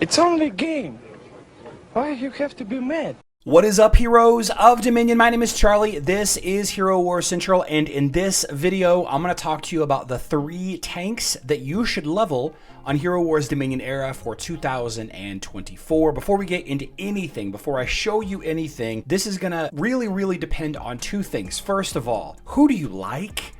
It's only a game. Why you have to be mad? What is up, heroes of Dominion? My name is Charlie. This is Hero Wars Central, and in this video, I'm going to talk to you about the 3 tanks that you should level on Hero Wars Dominion era for 2024. Before we get into anything, before I show you anything, this is going to really depend on 2 things. First of all, who do you like?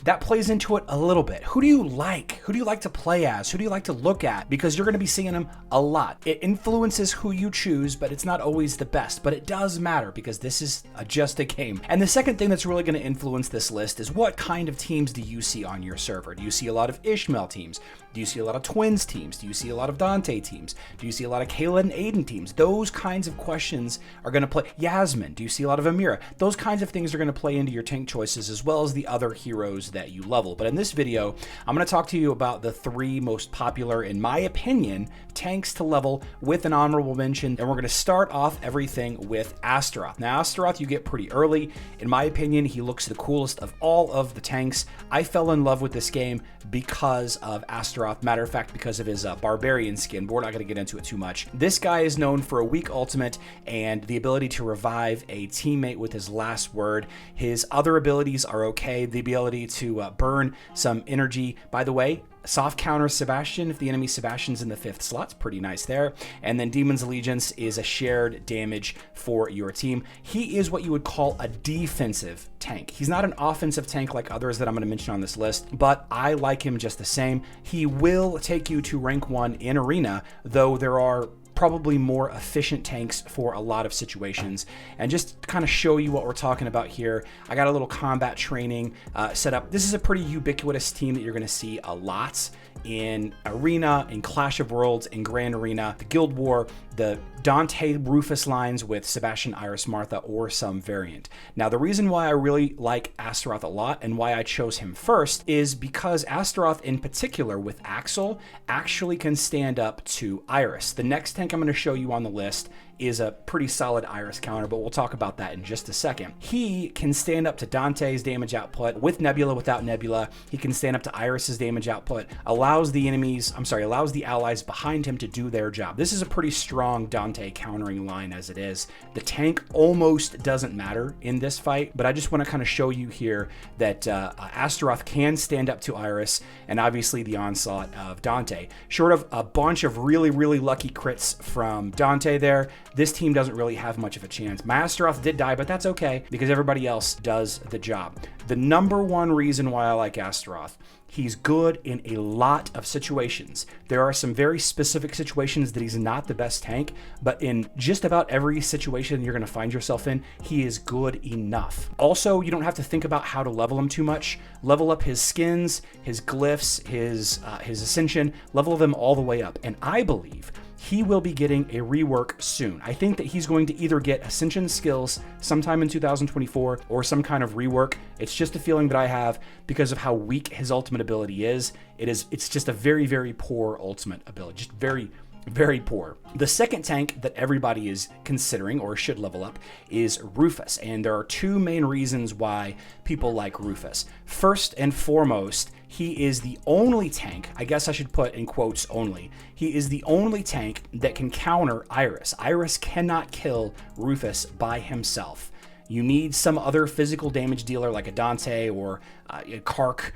That plays into it a little bit. Who do you like? Who do you like to play as? Who do you like to look at? Because you're going to be seeing them a lot. It influences who you choose, but it's not always the best. But it does matter because this is just a game. And the second thing that's really going to influence this list is what kind of teams do you see on your server? Do you see a lot of Ishmael teams? Do you see a lot of Twins teams? Do you see a lot of Dante teams? Do you see a lot of Kayla and Aiden teams? Those kinds of questions are going to play. Yasmin, do you see a lot of Amira? Those kinds of things are going to play into your tank choices as well as the other heroes that you level. But in this video, I'm going to talk to you about the 3 most popular, in my opinion, tanks to level with an honorable mention. And we're going to start off everything with Asteroth. Now, Asteroth you get pretty early. In my opinion, he looks the coolest of all of the tanks. I fell in love with this game because of Asteroth. Matter of fact, because of his barbarian skin, but we're not going to get into it too much. This guy is known for a weak ultimate and the ability to revive a teammate with his last word. His other abilities are okay. The ability to burn some energy. By the way, soft counter Sebastian if the enemy Sebastian's in the 5th slot's pretty nice there. And then Demon's Allegiance is a shared damage for your team. He is what you would call a defensive tank. He's not an offensive tank like others that I'm going to mention on this list, but I like him just the same. He will take you to rank 1 in arena, though there are probably more efficient tanks for a lot of situations. And just to kind of show you what we're talking about here, I got a little combat training set up. This is a pretty ubiquitous team that you're going to see a lot in Arena, in Clash of Worlds, in Grand Arena, the Guild War, the Dante Rufus lines with Sebastian, Iris, Martha, or some variant. Now, the reason why I really like Asteroth a lot and why I chose him first is because Asteroth in particular with Axel actually can stand up to Iris. The next tank I'm going to show you on the list is a pretty solid Iris counter, but we'll talk about that in just a second. He can stand up to Dante's damage output with Nebula, without Nebula. He can stand up to Iris's damage output, allows the allies behind him to do their job. This is a pretty strong Dante countering line as it is. The tank almost doesn't matter in this fight, but I just want to kind of show you here that Asteroth can stand up to Iris and obviously the onslaught of Dante. Short of a bunch of really lucky crits from Dante there, this team doesn't really have much of a chance. My Asteroth did die, but that's okay because everybody else does the job. The number one reason why I like Asteroth, he's good in a lot of situations. There are some very specific situations that he's not the best tank, but in just about every situation you're going to find yourself in, he is good enough. Also, you don't have to think about how to level him too much. Level up his skins, his glyphs, his ascension, level them all the way up. And I believe he will be getting a rework soon. I think that he's going to either get Ascension skills sometime in 2024 or some kind of rework. It's just a feeling that I have because of how weak his ultimate ability is. It's just a very poor ultimate ability, just very poor. The second tank that everybody is considering or should level up is Rufus, and there are 2 main reasons why people like Rufus. First and foremost, he is the only tank, I guess I should put in quotes only, he is the only tank that can counter Iris. Iris cannot kill Rufus by himself. You need some other physical damage dealer like a Dante or a Kark,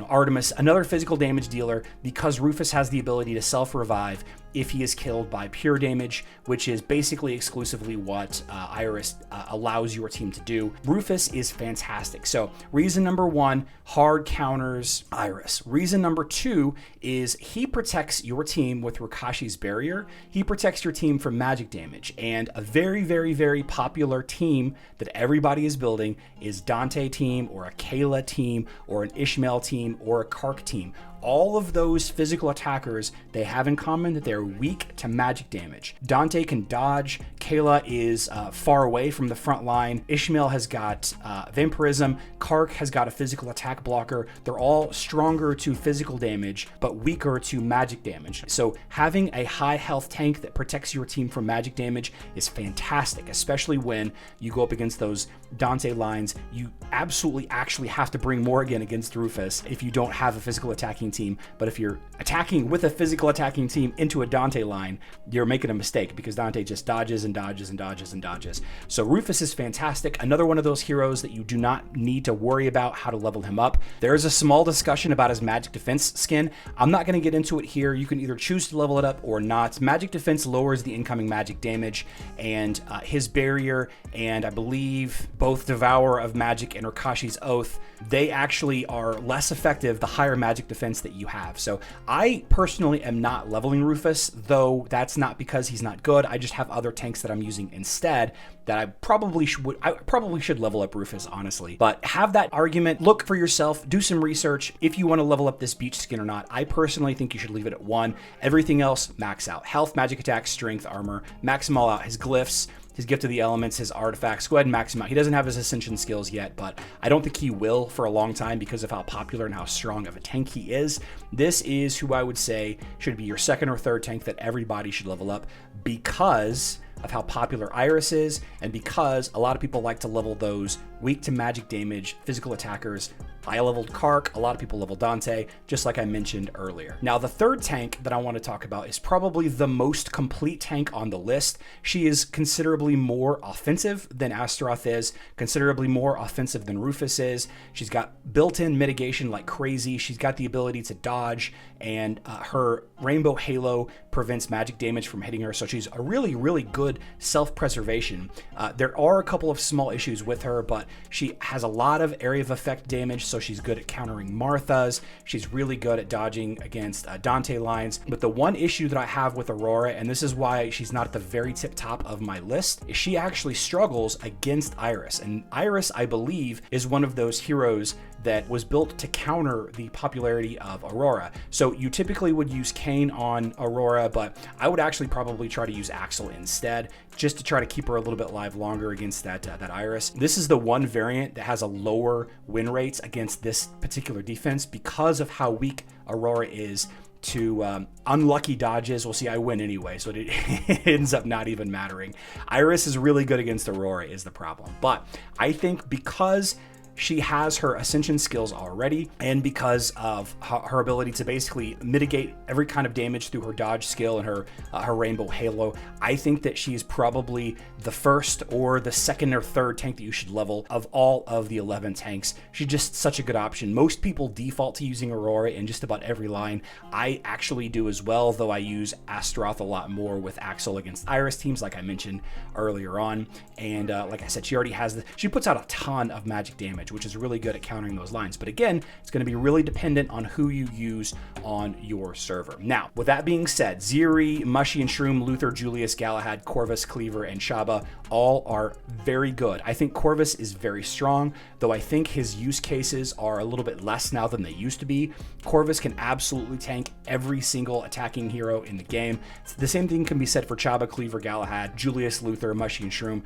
Artemis, another physical damage dealer, because Rufus has the ability to self-revive if he is killed by pure damage, which is basically exclusively what Iris allows your team to do. Rufus is fantastic. So reason number 1, hard counters Iris. Reason number 2 is he protects your team with Rakashi's barrier. He protects your team from magic damage. And a very popular team that everybody is building is Dante team or a Kayla team or an Ishmael team or a Kark team. All of those physical attackers, they have in common that they're weak to magic damage. Dante can dodge. Kayla is far away from the front line. Ishmael has got vampirism. Kark has got a physical attack blocker. They're all stronger to physical damage, but weaker to magic damage. So having a high health tank that protects your team from magic damage is fantastic, especially when you go up against those Dante lines. You absolutely actually have to bring Morrigan against Rufus if you don't have a physical attacking attacking team, but if you're attacking with a physical attacking team into a Dante line, you're making a mistake because Dante just dodges and dodges and dodges and dodges. So Rufus is fantastic. Another one of those heroes that you do not need to worry about how to level him up. There is a small discussion about his magic defense skin. I'm not going to get into it here. You can either choose to level it up or not. Magic defense lowers the incoming magic damage, and his barrier and I believe both Devourer of Magic and Rakashi's Oath, they actually are less effective the higher magic defense that you have. So I personally am not leveling Rufus, though that's not because he's not good. I just have other tanks that I'm using instead that I probably should level up Rufus, honestly. But have that argument, look for yourself, do some research if you want to level up this beach skin or not. I personally think you should leave it at 1. Everything else, max out. Health, magic attack, strength, armor, max them all out. His glyphs, his gift of the elements, his artifacts, go ahead and max him out. He doesn't have his ascension skills yet, but I don't think he will for a long time because of how popular and how strong of a tank he is. This is who I would say should be your second or third tank that everybody should level up because of how popular Iris is, and because a lot of people like to level those weak to magic damage physical attackers. I leveled Kark, a lot of people level Dante, just like I mentioned earlier. Now, the third tank that I want to talk about is probably the most complete tank on the list. She is considerably more offensive than Asteroth is, considerably more offensive than Rufus is. She's got built-in mitigation like crazy. She's got the ability to dodge, and her Rainbow Halo prevents magic damage from hitting her, so she's a really, really good self-preservation. There are a couple of small issues with her, but she has a lot of area of effect damage, so she's good at countering Marthas. She's really good at dodging against Dante lines. But the one issue that I have with Aurora, and this is why she's not at the very tip top of my list, is she actually struggles against Iris. And Iris, I believe, is one of those heroes that was built to counter the popularity of Aurora. So you typically would use Kayn on Aurora, but I would actually probably try to use Axel instead, just to try to keep her a little bit alive longer against that Iris. This is the one variant that has a lower win rates against this particular defense because of how weak Aurora is to unlucky dodges. Well, see, I win anyway, so it ends up not even mattering. Iris is really good against Aurora is the problem. But I think because she has her ascension skills already, and because of her ability to basically mitigate every kind of damage through her dodge skill and her Rainbow Halo, I think that she's probably the first or the second or third tank that you should level of all of the 11 tanks. She's just such a good option. Most people default to using Aurora in just about every line. I actually do as well, though I use Asteroth a lot more with Axel against Iris teams, like I mentioned earlier on. And like I said, she already has she puts out a ton of magic damage, which is really good at countering those lines. But again, it's going to be really dependent on who you use on your server. Now, with that being said, Ziri, Mushy and Shroom, Luther, Julius, Galahad, Corvus, Cleaver, and Shaba all are very good. I think Corvus is very strong, though I think his use cases are a little bit less now than they used to be. Corvus can absolutely tank every single attacking hero in the game. The same thing can be said for Chaba, Cleaver, Galahad, Julius, Luther, Mushy, and Shroom.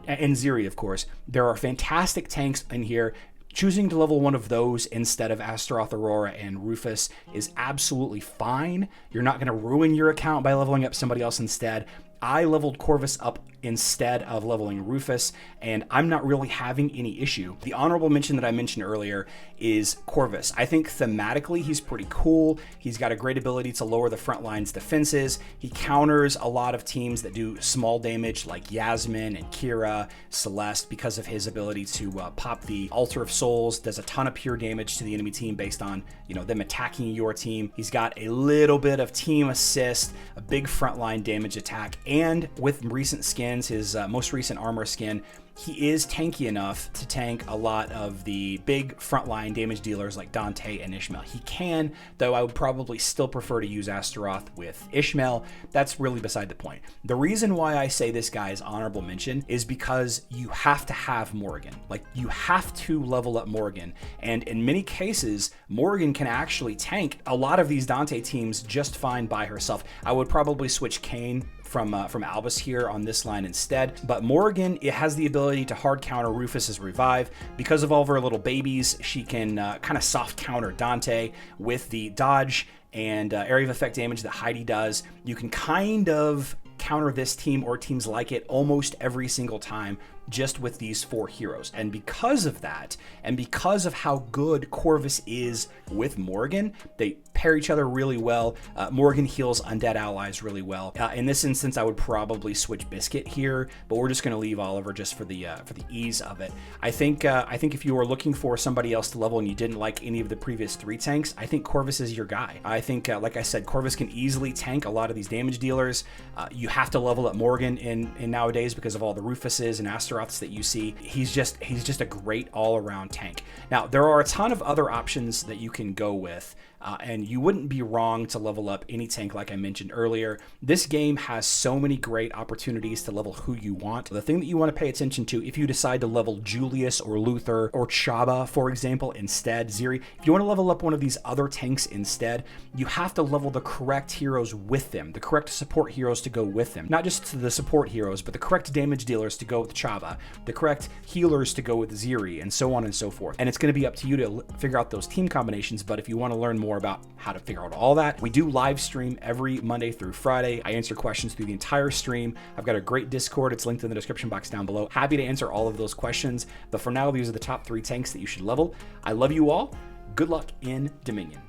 And Ziri, of course. There are fantastic tanks in here. Choosing to level one of those instead of Asteroth, Aurora, and Rufus is absolutely fine. You're not going to ruin your account by leveling up somebody else instead. I leveled Corvus up instead of leveling Rufus, and I'm not really having any issue. The honorable mention that I mentioned earlier is Corvus. I think thematically he's pretty cool. He's got a great ability to lower the front line's defenses. He counters a lot of teams that do small damage like Yasmin and Kira, Celeste, because of his ability to pop the Altar of Souls. Does a ton of pure damage to the enemy team based on, them attacking your team. He's got a little bit of team assist, a big frontline damage attack, and with recent skins, his most recent armor skin, he is tanky enough to tank a lot of the big frontline damage dealers like Dante and Ishmael. He can, though I would probably still prefer to use Asteroth with Ishmael. That's really beside the point. The reason why I say this guy is honorable mention is because you have to have Morrigan. Like, you have to level up Morrigan. And in many cases, Morrigan can actually tank a lot of these Dante teams just fine by herself. I would probably switch Kayn from Albus here on this line instead. But Morrigan, it has the ability to hard counter Rufus's revive. Because of all of her little babies, she can kind of soft counter Dante with the dodge and area of effect damage that Heidi does. You can kind of counter this team or teams like it almost every single time just with these 4 heroes. And because of that, and because of how good Corvus is with Morgan, they pair each other really well. Morgan heals undead allies really well. In this instance, I would probably switch Biscuit here, but we're just going to leave Oliver just for the ease of it. I think if you were looking for somebody else to level and you didn't like any of the previous 3 tanks, I think Corvus is your guy. I think, like I said, Corvus can easily tank a lot of these damage dealers. You have to level up Morgan in nowadays because of all the Rufuses and Asteroths that you see. He's just a great all-around tank. Now, there are a ton of other options that you can go with. And you wouldn't be wrong to level up any tank like I mentioned earlier. This game has so many great opportunities to level who you want. The thing that you want to pay attention to if you decide to level Julius or Luther or Chaba, for example, instead, Ziri, if you want to level up one of these other tanks instead, you have to level the correct heroes with them, the correct support heroes to go with them. Not just the support heroes, but the correct damage dealers to go with Chaba, the correct healers to go with Ziri, and so on and so forth. And it's going to be up to you to figure out those team combinations, but if you want to learn more about how to figure out all that, we do live stream every Monday through Friday. I answer questions through the entire stream. I've got a great Discord. It's linked in the description box down below. Happy to answer all of those questions. But for now, these are the top 3 tanks that you should level. I love you all. Good luck in Dominion.